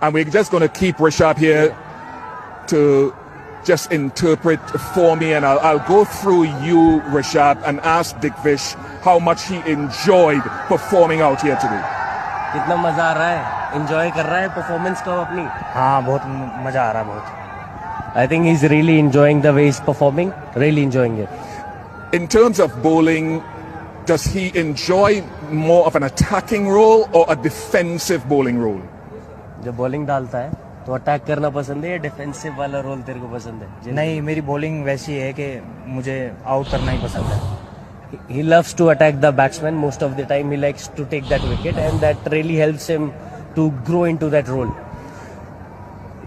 And we're just going to keep Rishabh here to just interpret for me, and I'll go through you, Rishabh, and ask Digvish how much he enjoyed performing out here today. कितना मजा आ रहा है, enjoy कर रहा है performance को अपनी? हाँ, बहुत मजा आ रहा है बहुत. I think he's really enjoying the way he's performing, really enjoying it. In terms of bowling, does he enjoy more of an attacking role or a defensive bowling role? जब bowling डालता है तो अटैक करना पसंद है या defensive वाला role तेरे को पसंद है? नहीं, मेरी बॉलिंग वैसी है कि मुझे आउट करना ही पसंद है. He loves to attack the batsman most of the time. He likes to take that wicket, and that really helps him to grow into that role.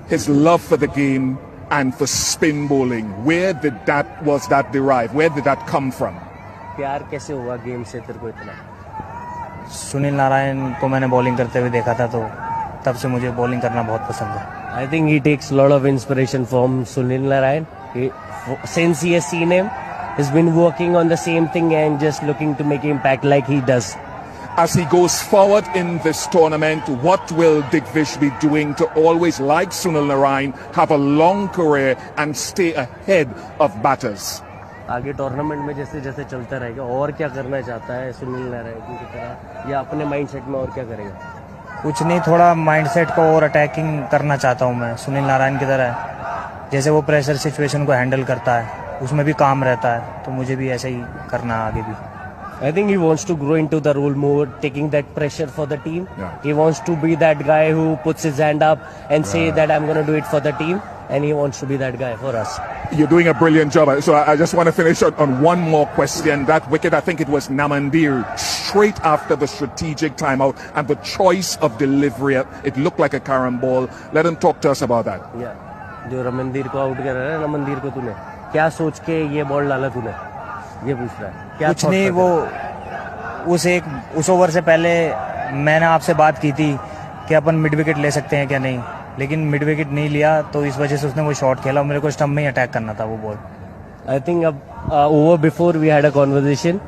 His love for the game and for spin bowling, was that derived? Where did that come from? प्यार कैसे हुआ game से तेरे को इतना? सुनील नारायण को मैंने bowling करते हुए देखा था, तो तब से मुझे बॉलिंग करना बहुत पसंद है. I think he takes a lot of inspiration from Sunil Narayan. Since he has seen him, he's been working on the same thing and just looking to make impact like he does. As he goes forward in this tournament, what will Digvish be doing to always, like Sunil Narayan, have a long career and stay ahead of batters? आगे tournament में जैसे जैसे चलता रहेगा, और क्या करना चाहता है सुनील नारायण की तरह, या अपने माइंडसेट में और क्या करेगा? कुछ नहीं, थोड़ा माइंडसेट को और अटैकिंग करना चाहता हूँ मैं, सुनील नारायण की तरह. जैसे वो प्रेशर सिचुएशन को हैंडल करता है, उसमें भी काम रहता है, तो मुझे भी ऐसे ही करना आगे भी. I think he wants to grow into the role more, taking that pressure for the team. Yeah. He wants to be that guy who puts his hand up and say that I'm going to do it for the team, and he wants to be that guy for us. You're doing a brilliant job. So I just want to finish on one more question. That wicket, I think it was Namandir, straight after the strategic timeout and the choice of delivery, it looked like a carom ball. Let him talk to us about that. Yeah. जो रमनदीर को out कर रहा है, रमनदीर को तूने क्या सोच के ये बॉल डाला तूने? ये पूछ रहा है. क्या कुछ नहीं, वो उस ओवर से पहले मैंने आपसे बात की थी कि अपन मिड विकेट ले सकते हैं क्या नहीं, लेकिन मिड विकेट नहीं लिया, तो इस वजह से उसने वो शॉट खेला और मेरे को स्टंप में ही अटैक करना था वो ball. I think over before we had a conversation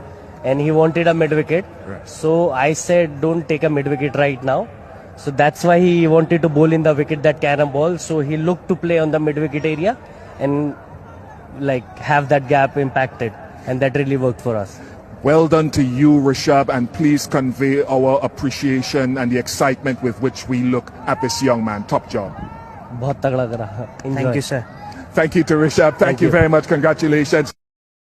and he wanted a mid wicket. Right. So I said don't take a mid wicket right now. So that's why he wanted to bowl in the wicket, that carom ball. So he looked to play on the mid wicket area and like have that gap impacted, and that really worked for us. Well done to you, Rishabh, and please convey our appreciation and the excitement with which we look at this young man. Top job. बहुत तगड़ा करा. Thank you, sir. Thank you to Rishabh. Thank you very much. Congratulations.